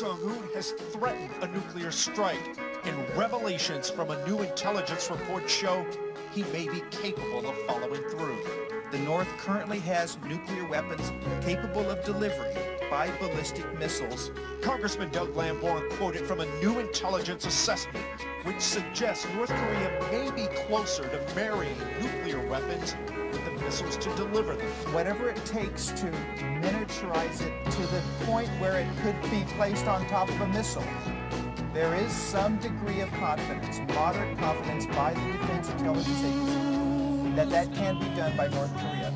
Jung-Un has threatened a nuclear strike, and revelations from a new intelligence report show he may be capable of following through. The North currently has nuclear weapons capable of delivery by ballistic missiles. Congressman Doug Lamborn quoted from a new intelligence assessment, which suggests North Korea may be closer to marrying nuclear weapons with the missiles to deliver them. Whatever it takes to miniaturize it to the point where it could be placed on top of a missile. There is some degree of confidence, moderate confidence by the Defense Intelligence Agency that can be done by North Korea.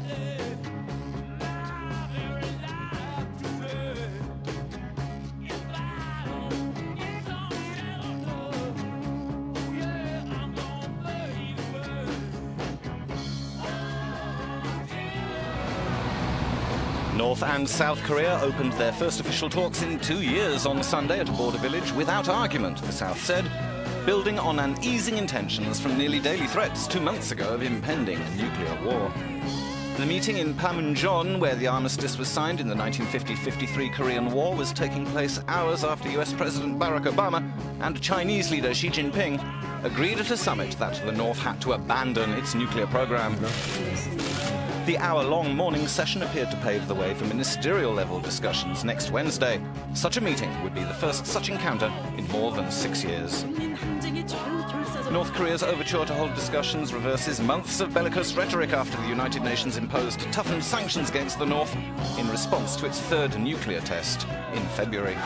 North and South Korea opened their first official talks in 2 years on Sunday at a border village without argument, the South said, building on an easing in tensions from nearly daily threats 2 months ago of impending nuclear war. The meeting in Panmunjom, where the armistice was signed in the 1950-53 Korean War, was taking place hours after US President Barack Obama and Chinese leader Xi Jinping agreed at a summit that the North had to abandon its nuclear program. The hour-long morning session appeared to pave the way for ministerial-level discussions next Wednesday. Such a meeting would be the first such encounter in more than 6 years. North Korea's overture to hold discussions reverses months of bellicose rhetoric after the United Nations imposed toughened sanctions against the North in response to its third nuclear test in February.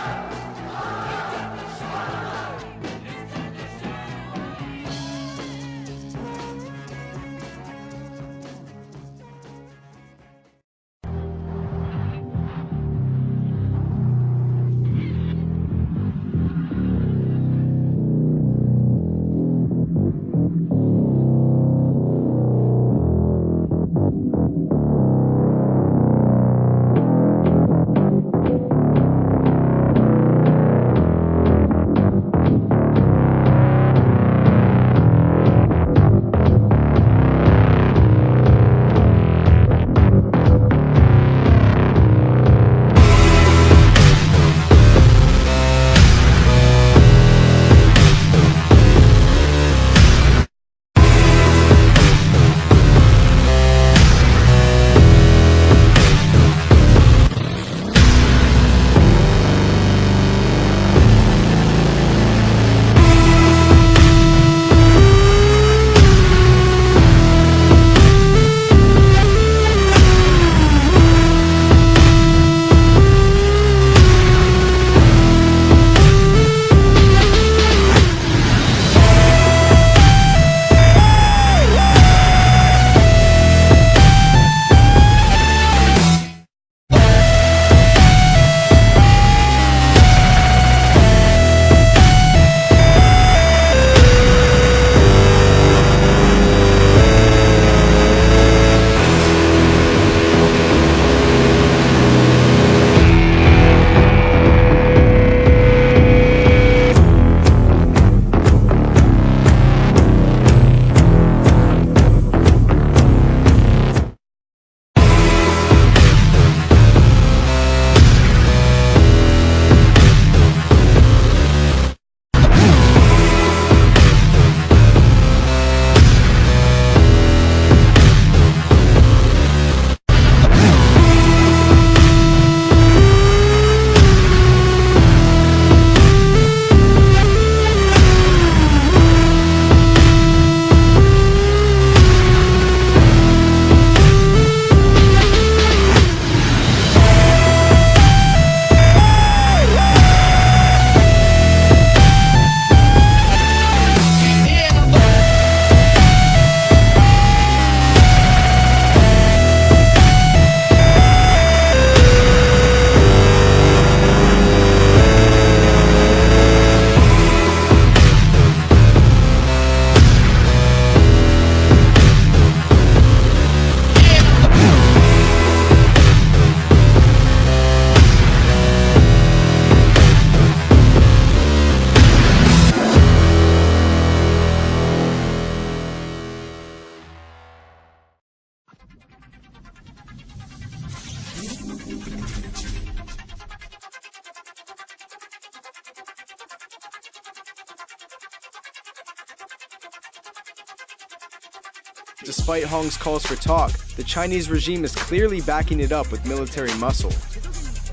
Despite Hong's calls for talk, the Chinese regime is clearly backing it up with military muscle.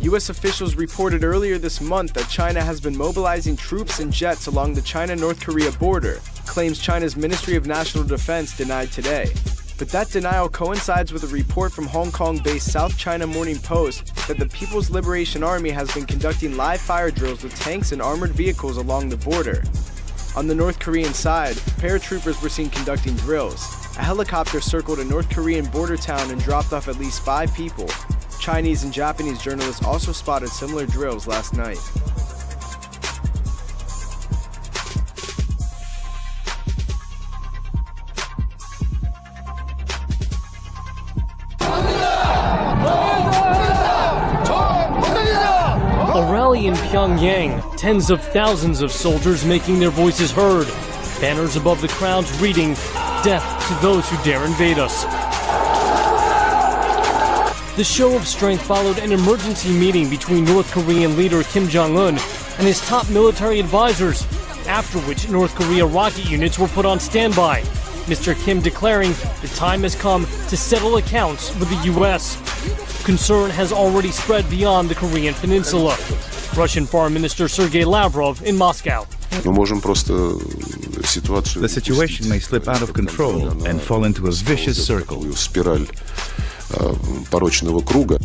U.S. officials reported earlier this month that China has been mobilizing troops and jets along the China-North Korea border, claims China's Ministry of National Defense denied today. But that denial coincides with a report from Hong Kong-based South China Morning Post that the People's Liberation Army has been conducting live fire drills with tanks and armored vehicles along the border. On the North Korean side, paratroopers were seen conducting drills. A helicopter circled a North Korean border town and dropped off at least 5 people. Chinese and Japanese journalists also spotted similar drills last night. A rally in Pyongyang, tens of thousands of soldiers making their voices heard. Banners above the crowds reading, "Death to those who dare invade us." The show of strength followed an emergency meeting between North Korean leader Kim Jung-Un and his top military advisors, after which North Korea rocket units were put on standby. Mr. Kim declaring the time has come to settle accounts with the U.S. Concern has already spread beyond the Korean peninsula. Russian Foreign Minister Sergei Lavrov in Moscow. The situation may slip out of control and fall into a vicious circle. Порочного круга.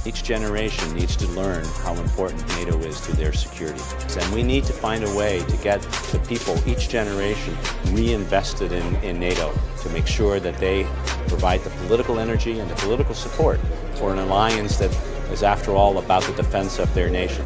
Each generation needs to learn how important NATO is to their security. And we need to find a way to get the people, each generation, reinvested in NATO to make sure that they provide the political energy and the political support for an alliance that is, after all, about the defense of their nation.